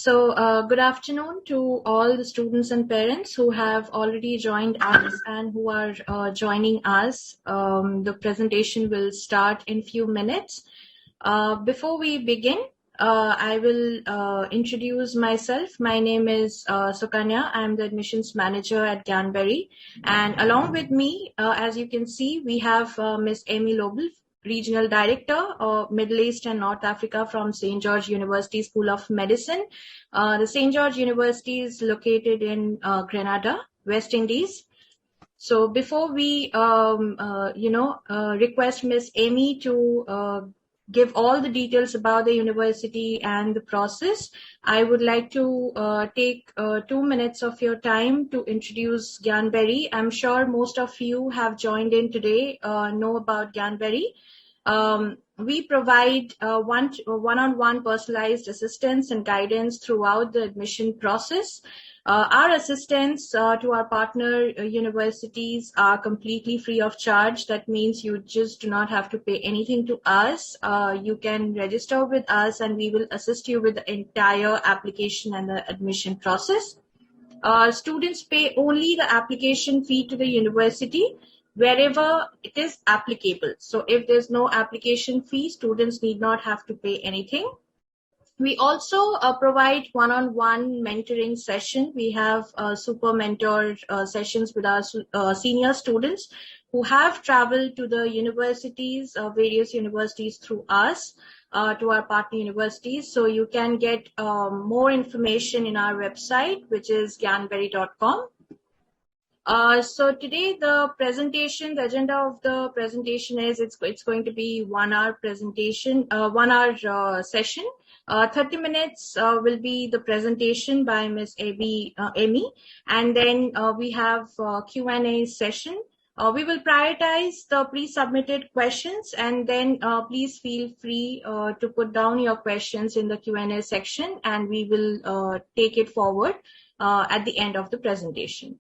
Good afternoon to all the students and parents who have already joined us and who are joining us. The presentation will start in few minutes. Before we begin, I will introduce myself. My name is Sukanya. I'm the admissions manager at Gyanberry. And along with me, as you can see, we have Ms. Amy Lobel, Regional Director of Middle East and North Africa from St. George University School of Medicine. The St. George University is located in Grenada, West Indies. So before we, request Ms. Amy to give all the details about the university and the process, I would like to take 2 minutes of your time to introduce Gyanberry. I'm sure most of you have joined in today, know about Gyanberry. We provide one-on-one personalized assistance and guidance throughout the admission process. Our assistance to our partner universities are completely free of charge. That means you just do not have to pay anything to us. You can register with us and we will assist you with the entire application and the admission process. Students pay only the application fee to the university wherever it is applicable. So if there's no application fee, students need not have to pay anything. We also provide one-on-one mentoring session. We have super mentor sessions with our senior students who have traveled to the universities, various universities through us, to our partner universities. So you can get more information in our website, which is gyanberry.com. So today the agenda of the presentation is it's going to be 1 hour presentation, 1 hour session. 30 minutes will be the presentation by Ms. Amy, and then we have Q&A session. We will prioritize the pre-submitted questions, and then please feel free to put down your questions in the Q&A section, and we will take it forward at the end of the presentation.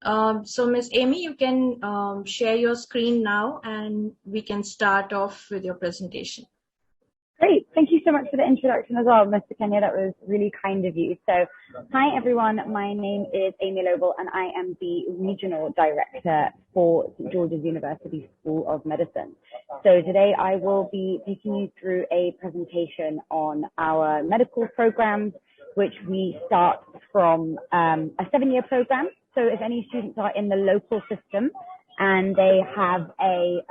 So Ms. Amy, you can share your screen now and we can start off with your presentation. Great. Thank you so much for the introduction as well, Mr. Kenya. That was really kind of you. So hi, everyone. My name is Amy Lobel and I am the Regional Director for St. George's University School of Medicine. So today I will be taking you through a presentation on our medical programs, which we start from a 7-year program. So if any students are in the local system and they have a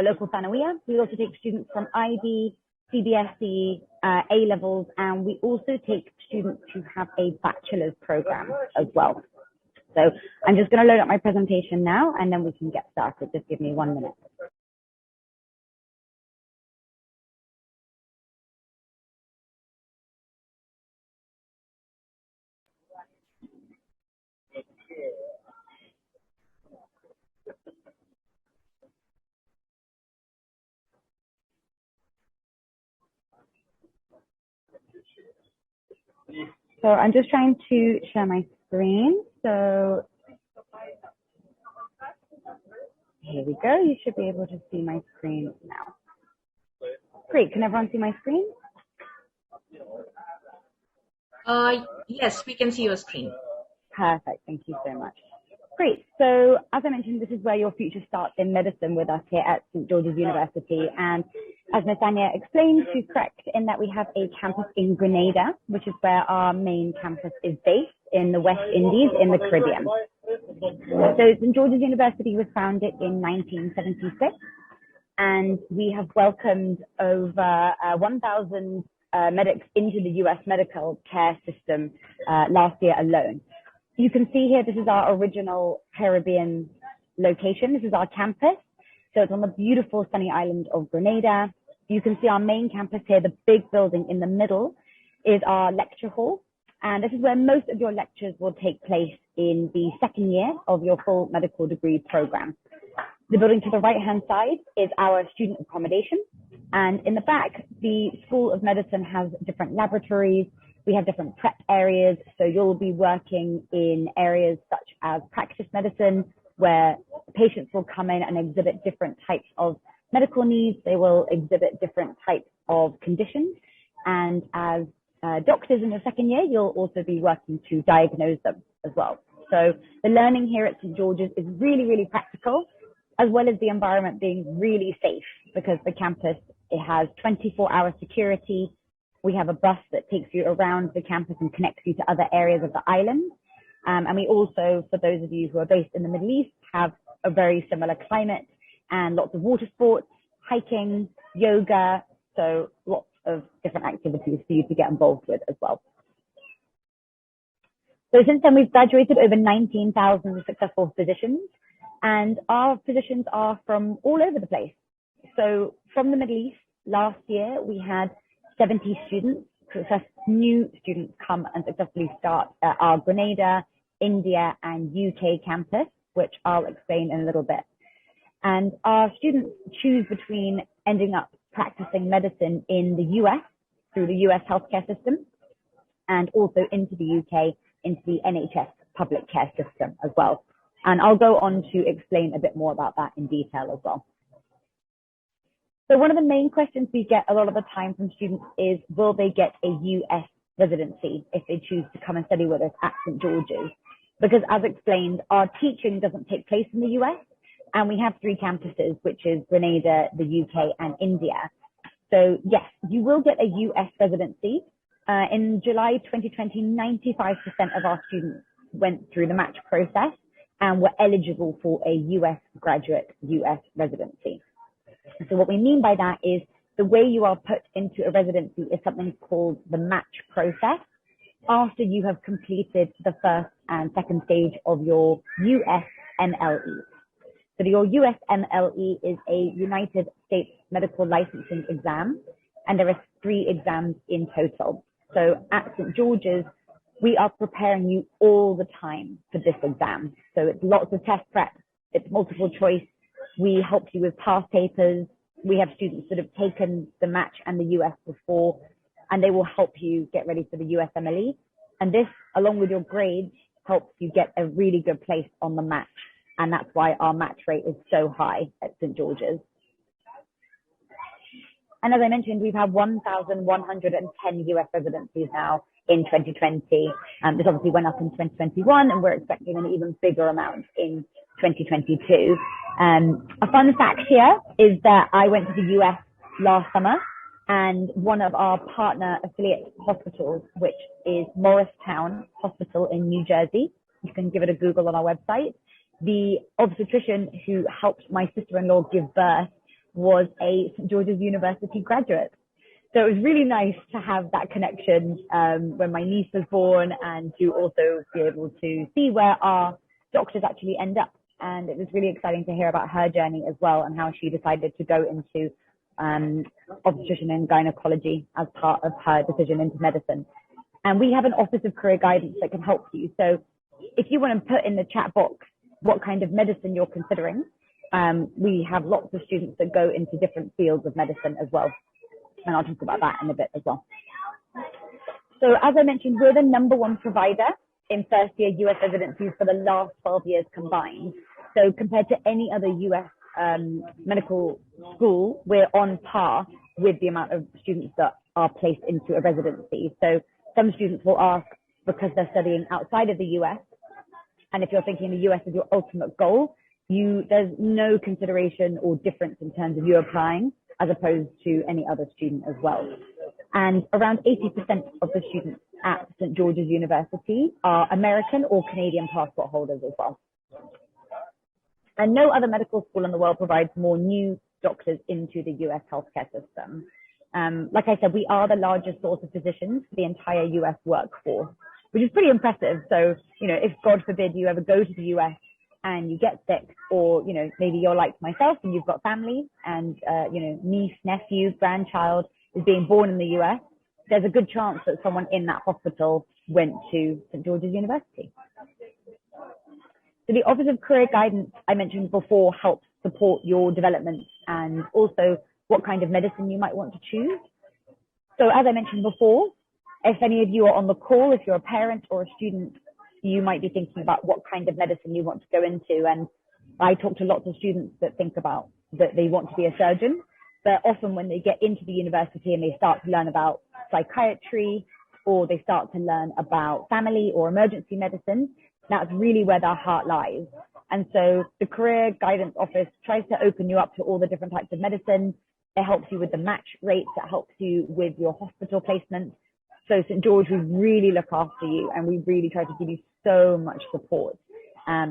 local Thanawiya, we also take students from IB, CBSE, A-levels, and we also take students who have a bachelor's program as well. So I'm just going to load up my presentation now and then we can get started. Just give me 1 minute. So I'm just trying to share my screen. So here we go. You should be able to see my screen now. Great. Can everyone see my screen? Yes, we can see your screen. Perfect. Thank you so much. Great. So as I mentioned, this is where your future starts in medicine with us here at St. George's University. And as Ms. Anya explained, she's correct in that we have a campus in Grenada, which is where our main campus is based in the West Indies in the Caribbean. So St. George's University was founded in 1976, and we have welcomed over 1,000 medics into the US medical care system last year alone. You can see here, this is our original Caribbean location. This is our campus. So it's on the beautiful sunny island of Grenada. You can see our main campus here. The big building in the middle is our lecture hall. And this is where most of your lectures will take place in the 2nd year of your full medical degree program. The building to the right-hand side is our student accommodation. And in the back, the School of Medicine has different laboratories. We have different prep areas. So you'll be working in areas such as practice medicine, where patients will come in and exhibit different types of medical needs. They will exhibit different types of conditions. And as doctors in your second year, you'll also be working to diagnose them as well. So the learning here at St. George's is really, really practical, as well as the environment being really safe, because the campus, it has 24-hour security. We have a bus that takes you around the campus and connects you to other areas of the island. And we also, for those of you who are based in the Middle East, have a very similar climate and lots of water sports, hiking, yoga, so lots of different activities for you to get involved with as well. So since then, we've graduated over 19,000 successful physicians, and our physicians are from all over the place. So from the Middle East, last year, we had 70 students, new students come and successfully start at our Grenada, India, and UK campus, which I'll explain in a little bit. And our students choose between ending up practicing medicine in the US through the US healthcare system, and also into the UK, into the NHS public care system as well. And I'll go on to explain a bit more about that in detail as well. So one of the main questions we get a lot of the time from students is, will they get a US residency if they choose to come and study with us at St. George's? Because as explained, our teaching doesn't take place in the US, and we have 3 campuses, which is Grenada, the UK, and India. So yes, you will get a US residency. In July 2020, 95% of our students went through the match process and were eligible for a US graduate US residency. So what we mean by that is the way you are put into a residency is something called the match process after you have completed the first and second stage of your USMLE. So your USMLE is a United States Medical Licensing exam, and there are 3 exams in total. So at St. George's, we are preparing you all the time for this exam. So it's lots of test prep, it's multiple choice. We help you with past papers. We have students that have taken the match and the US before, and they will help you get ready for the USMLE. And this, along with your grades, helps you get a really good place on the match. And that's why our match rate is so high at St. George's. And as I mentioned, we've had 1,110 US residencies now in 2020. This obviously went up in 2021, and we're expecting an even bigger amount in 2022. A fun fact here is that I went to the US last summer, and one of our partner affiliate hospitals, which is Morristown Hospital in New Jersey, you can give it a Google on our website. The obstetrician who helped my sister-in-law give birth was a St. George's University graduate. So it was really nice to have that connection when my niece was born, and to also be able to see where our doctors actually end up. And it was really exciting to hear about her journey as well, and how she decided to go into obstetrician and gynecology as part of her decision into medicine. And we have an Office of Career Guidance that can help you. So if you want to put in the chat box what kind of medicine you're considering, we have lots of students that go into different fields of medicine as well. And I'll talk about that in a bit as well. So as I mentioned, we're the #1 provider in first year US residencies for the last 12 years combined. So compared to any other US medical school, we're on par with the amount of students that are placed into a residency. So some students will ask, because they're studying outside of the US, and if you're thinking the US is your ultimate goal, there's no consideration or difference in terms of you applying as opposed to any other student as well. And around 80% of the students at St. George's University are American or Canadian passport holders as well. And no other medical school in the world provides more new doctors into the US healthcare system. Like I said, we are the largest source of physicians for the entire US workforce, which is pretty impressive. So, if God forbid you ever go to the US and you get sick, or, maybe you're like myself and you've got family and, niece, nephew, grandchild is being born in the US, there's a good chance that someone in that hospital went to St. George's University. So the Office of Career Guidance I mentioned before helps support your development and also what kind of medicine you might want to choose. So as I mentioned before, if any of you are on the call, if you're a parent or a student, you might be thinking about what kind of medicine you want to go into. And I talk to lots of students that think about that they want to be a surgeon, but often when they get into the university and they start to learn about psychiatry or they start to learn about family or emergency medicine, that's really where their heart lies. And so the Career Guidance Office tries to open you up to all the different types of medicine. It helps you with the match rates. It helps you with your hospital placement. So St. George, we really look after you, and we really try to give you so much support,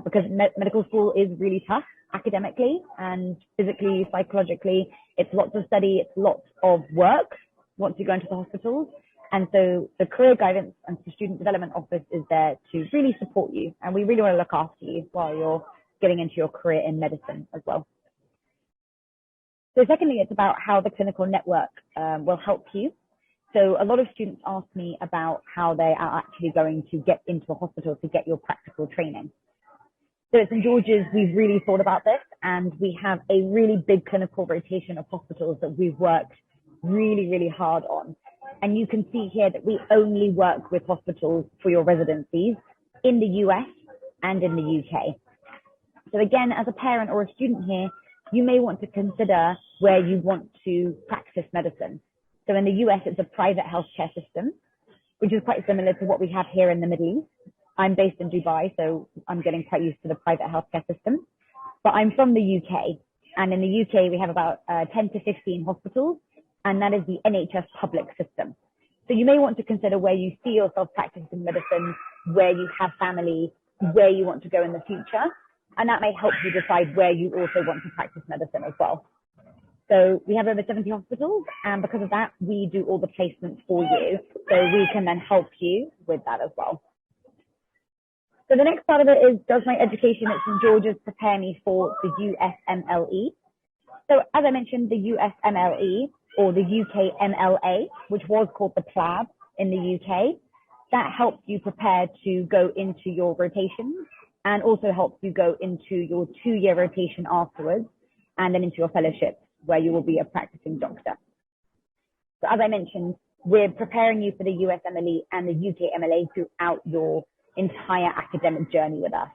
because medical school is really tough academically and physically, psychologically. It's lots of study. It's lots of work once you go into the hospitals. And so the Career Guidance and Student Development Office is there to really support you. And we really want to look after you while you're getting into your career in medicine as well. So secondly, it's about how the clinical network will help you. So a lot of students ask me about how they are actually going to get into a hospital to get your practical training. So at St. George's, we've really thought about this, and we have a really big clinical rotation of hospitals that we've worked really, really hard on. And you can see here that we only work with hospitals for your residencies in the US and in the UK. So again, as a parent or a student here, you may want to consider where you want to practice medicine. So in the US, it's a private healthcare system, which is quite similar to what we have here in the Middle East. I'm based in Dubai, so I'm getting quite used to the private healthcare system. But I'm from the UK, and in the UK, we have about 10 to 15 hospitals, and that is the NHS public system. So you may want to consider where you see yourself practicing medicine, where you have family, where you want to go in the future, and that may help you decide where you also want to practice medicine as well. So we have over 70 hospitals, and because of that, we do all the placements for you, so we can then help you with that as well. So the next part of it is, does my education at St. George's prepare me for the USMLE? So as I mentioned, the USMLE, or the UKMLA, which was called the PLAB in the UK, that helps you prepare to go into your rotations and also helps you go into your 2-year rotation afterwards and then into your fellowship where you will be a practicing doctor. So as I mentioned, we're preparing you for the USMLE and the UKMLA throughout your entire academic journey with us.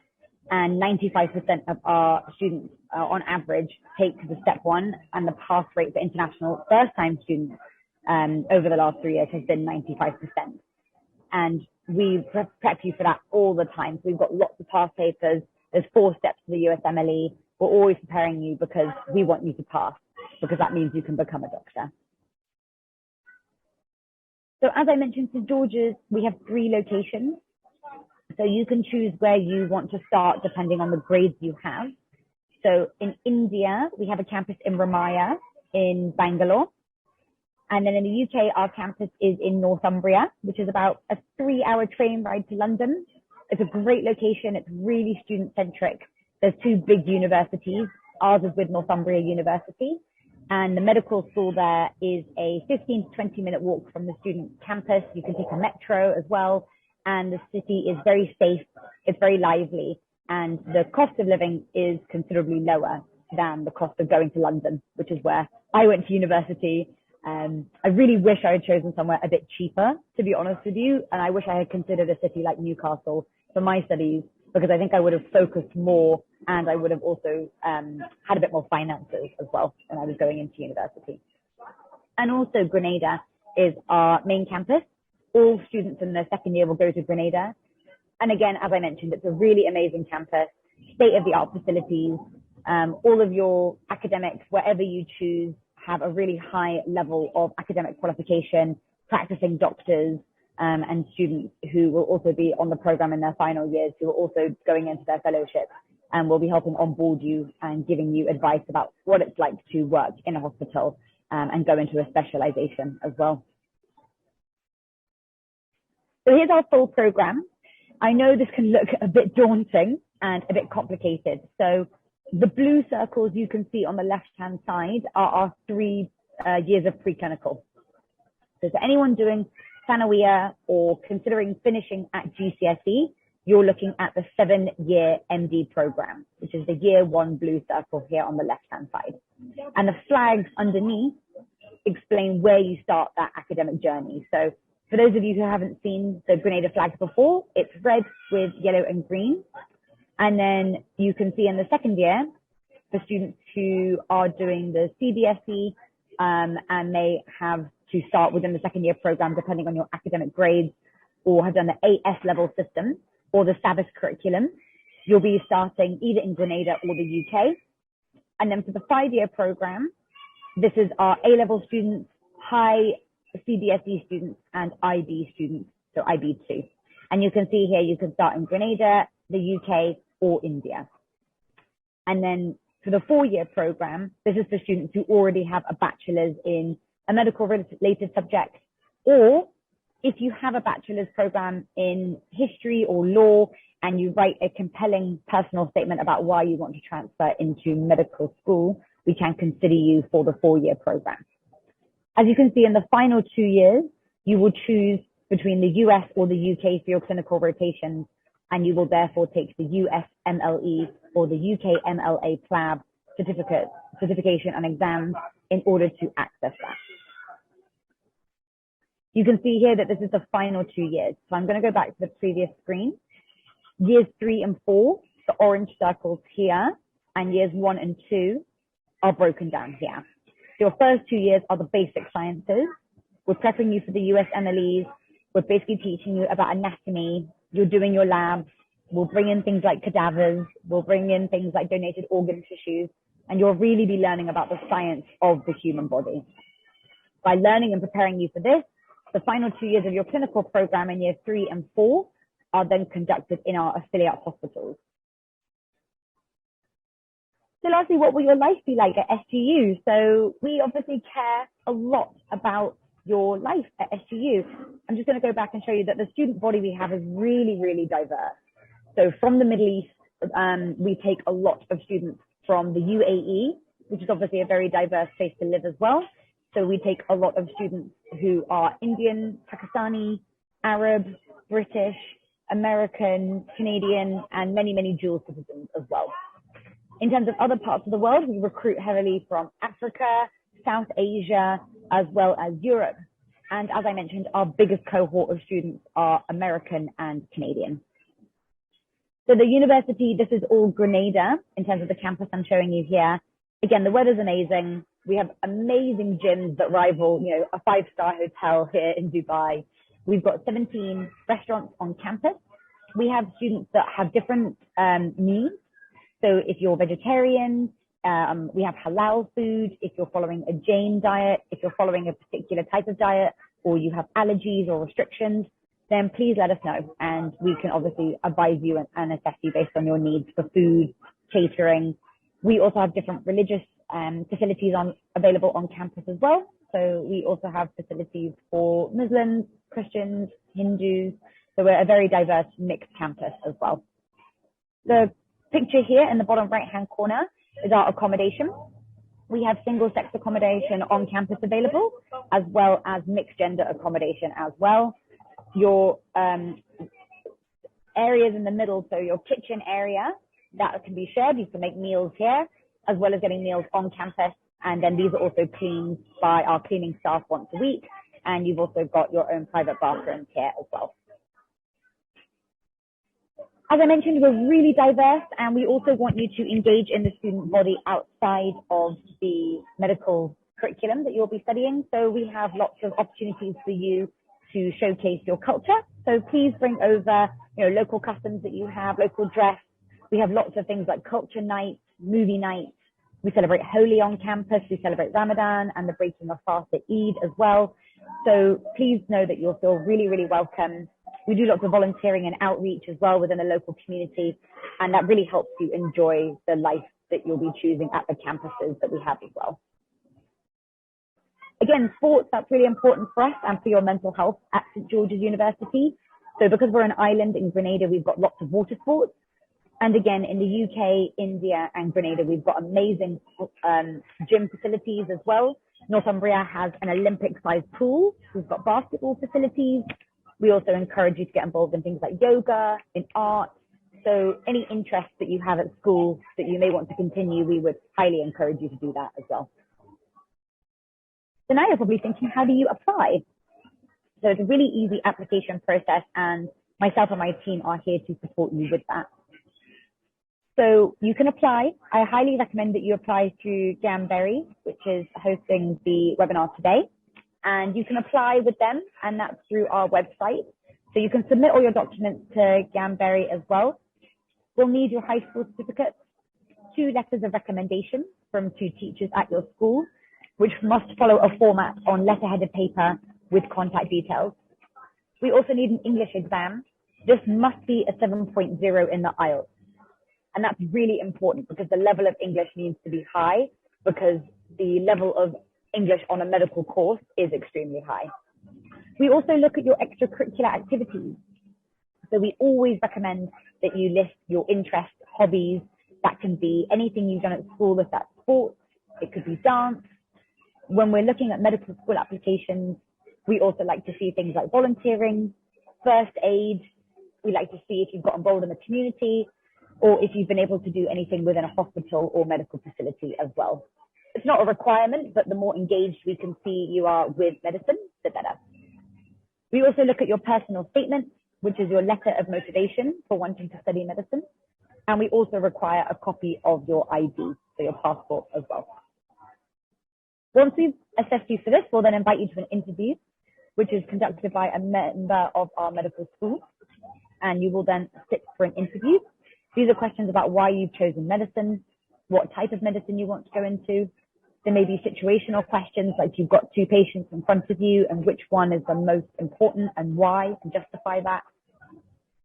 And 95% of our students, on average, take the step 1, and the pass rate for international first-time students over the last 3 years has been 95%. And we prep you for that all the time. So we've got lots of pass papers. There's 4 steps to the USMLE. We're always preparing you because we want you to pass, because that means you can become a doctor. So as I mentioned, St. George's, we have 3 locations. So you can choose where you want to start depending on the grades you have. So in India, we have a campus in Ramaya in Bangalore. And then in the UK, our campus is in Northumbria, which is about a 3-hour train ride to London. It's a great location. It's really student-centric. There's 2 big universities. Ours is with Northumbria University. And the medical school there is a 15 to 20-minute walk from the student campus. You can take a metro as well. And the city is very safe, it's very lively, and the cost of living is considerably lower than the cost of going to London, which is where I went to university. I really wish I had chosen somewhere a bit cheaper, to be honest with you, and I wish I had considered a city like Newcastle for my studies, because I think I would have focused more, and I would have also had a bit more finances as well when I was going into university. And also Grenada is our main campus. All students in their second year will go to Grenada. And again, as I mentioned, it's a really amazing campus, state-of-the-art facilities. All of your academics, wherever you choose, have a really high level of academic qualification, practicing doctors, and students who will also be on the program in their final years, who are also going into their fellowship, and will be helping onboard you and giving you advice about what it's like to work in a hospital and go into a specialization as well. So here's our full program. I know this can look a bit daunting and a bit complicated. So the blue circles you can see on the left-hand side are our 3 years of preclinical. So for anyone doing Sanawiyah or considering finishing at GCSE, you're looking at the 7-year MD program, which is the year 1 blue circle here on the left-hand side. And the flags underneath explain where you start that academic journey. So for those of you who haven't seen the Grenada flags before, it's red with yellow and green. And then you can see in the second year, for students who are doing the CBSE and they have to start within the second year program, depending on your academic grades, or have done the AS level system or the SABIS curriculum, you'll be starting either in Grenada or the UK. And then for the 5-year program, this is our A-level students, high CBSE students, and IB students, so IB2. And you can see here, you can start in Grenada, the UK, or India. And then for the 4-year program, this is for students who already have a bachelor's in a medical related subject, or if you have a bachelor's program in history or law and you write a compelling personal statement about why you want to transfer into medical school, we can consider you for the 4-year program. As you can see, in the final 2 years, you will choose between the US or the UK for your clinical rotations, and you will therefore take the USMLE or the UKMLA PLAB certification and exams in order to access that. You can see here that this is the final 2 years. So I'm going to go back to the previous screen. Years 3 and 4, the orange circles here, and years 1 and 2 are broken down here. So your first 2 years are the basic sciences. We're prepping you for the USMLEs. We're basically teaching you about anatomy. You're doing your labs. We'll bring in things like cadavers. We'll bring in things like donated organ tissues. And you'll really be learning about the science of the human body. By learning and preparing you for this, the final 2 years of your clinical program in years 3 and 4 are then conducted in our affiliate hospitals. So lastly, what will your life be like at SGU? So we obviously care a lot about your life at SGU. I'm just going to go back and show you that the student body we have is really, really diverse. So from the Middle East, we take a lot of students from the UAE, which is obviously a very diverse place to live as well. So we take a lot of students who are Indian, Pakistani, Arab, British, American, Canadian, and many, many dual citizens as well. In terms of other parts of the world, we recruit heavily from Africa, South Asia, as well as Europe. And as I mentioned, our biggest cohort of students are American and Canadian. So the university, this is all Grenada in terms of the campus I'm showing you here. Again, the weather's amazing. We have amazing gyms that rival, a 5-star hotel here in Dubai. We've got 17 restaurants on campus. We have students that have different needs. So if you're vegetarian, we have halal food. If you're following a Jain diet, if you're following a particular type of diet, or you have allergies or restrictions, then please let us know. And we can obviously advise you and assess you based on your needs for food, catering. We also have different religious facilities available on campus as well. So we also have facilities for Muslims, Christians, Hindus. So we're a very diverse mixed campus as well. The picture here in the bottom right-hand corner is our accommodation. We have single-sex accommodation on campus available, as well as mixed-gender accommodation as well. Your areas in the middle, so your kitchen area, that can be shared. You can make meals here, as well as getting meals on campus. And then these are also cleaned by our cleaning staff once a week. And you've also got your own private bathrooms here as well. As I mentioned, we're really diverse, and we also want you to engage in the student body outside of the medical curriculum that you'll be studying. So we have lots of opportunities for you to showcase your culture. So please bring over, local customs that you have, local dress. We have lots of things like culture nights, movie nights. We celebrate Holi on campus. We celebrate Ramadan and the breaking of fast at Eid as well. So please know that you'll feel really, really welcome. We do lots of volunteering and outreach as well within the local community, and that really helps you enjoy the life that you'll be choosing at the campuses that we have as well. Again, sports, that's really important for us and for your mental health at St. George's University. So because we're an island in Grenada, we've got lots of water sports. And again, in the UK, India, and Grenada, we've got amazing gym facilities as well. Northumbria has an Olympic-sized pool. We've got basketball facilities. We also encourage you to get involved in things like yoga, in art. So any interest that you have at school that you may want to continue, we would highly encourage you to do that as well. So now you're probably thinking, how do you apply? So it's a really easy application process, and myself and my team are here to support you with that. So you can apply. I highly recommend that you apply through Jamberry, which is hosting the webinar today. and you can apply with them, and that's through our website. So you can submit all your documents to Ganberry as well. We'll need your high school certificate, 2 letters of recommendation from 2 teachers at your school, which must follow a format on letterheaded paper with contact details. We also need an English exam. This must be a 7.0 in the IELTS. And that's really important because the level of English needs to be high, because the level of English on a medical course is extremely high. We also look at your extracurricular activities. So we always recommend that you list your interests, hobbies. That can be anything you've done at school, if that's sports, it could be dance. When we're looking at medical school applications, we also like to see things like volunteering, first aid. We like to see if you've got involved in the community, or if you've been able to do anything within a hospital or medical facility as well. It's not a requirement, but the more engaged we can see you are with medicine, the better. We also look at your personal statement, which is your letter of motivation for wanting to study medicine. And we also require a copy of your ID, so your passport as well. Once we've assessed you for this, we'll then invite you to an interview, which is conducted by a member of our medical school. And you will then sit for an interview. These are questions about why you've chosen medicine, what type of medicine you want to go into. There may be situational questions, like you've got 2 patients in front of you and which one is the most important and why, and justify that.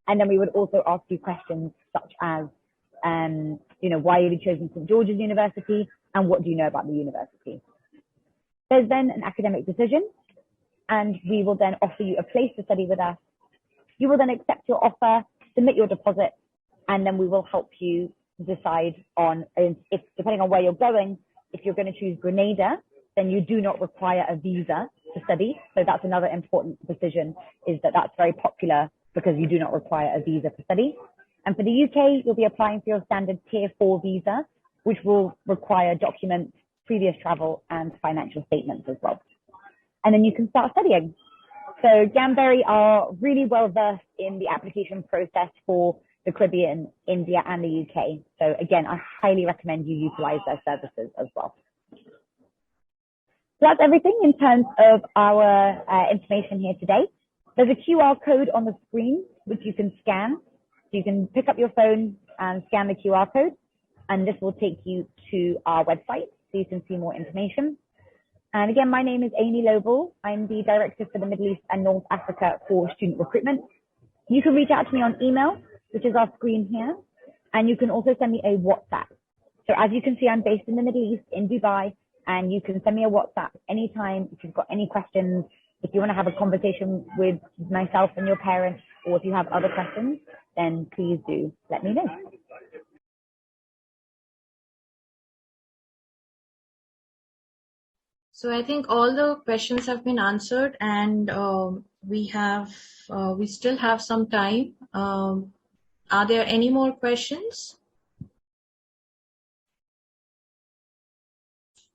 And then we would also ask you questions such as, why have you chosen St. George's University and what do you know about the university? There's then an academic decision, and we will then offer you a place to study with us. You will then accept your offer, submit your deposit, and then we will help you decide on, if depending on where you're going, if you're going to choose Grenada, then you do not require a visa to study. So that's another important decision, is that that's very popular because you do not require a visa to study. And for the UK, you'll be applying for your standard Tier 4 visa, which will require documents, previous travel, and financial statements as well. And then you can start studying. So Ganberry are really well versed in the application process for the Caribbean, India, and the UK. So again, I highly recommend you utilize their services as well. So that's everything in terms of our information here today. There's a QR code on the screen, which you can scan. So you can pick up your phone and scan the QR code, and this will take you to our website so you can see more information. And again, my name is Amy Lobel. I'm the Director for the Middle East and North Africa for student recruitment. You can reach out to me on email, which is our screen here, and you can also send me a WhatsApp. So as you can see, I'm based in the Middle East, in Dubai, and you can send me a WhatsApp anytime if you've got any questions, if you want to have a conversation with myself and your parents, or if you have other questions, then please do let me know. So I think all the questions have been answered, and we still have some time. Are there any more questions?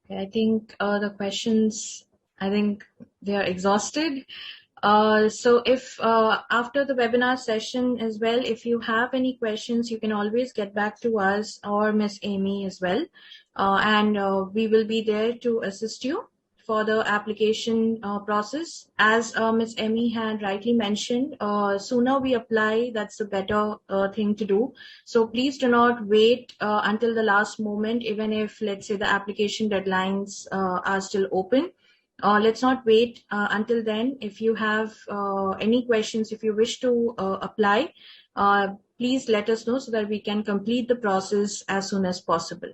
Okay, I think the questions, I think they are exhausted. So if after the webinar session as well, if you have any questions, you can always get back to us or Miss Amy as well. And we will be there to assist you for the application process. As Ms. Amy had rightly mentioned, sooner we apply, that's the better thing to do. So please do not wait until the last moment, even if, let's say, the application deadlines are still open. Let's not wait until then. If you have any questions, if you wish to apply, please let us know so that we can complete the process as soon as possible.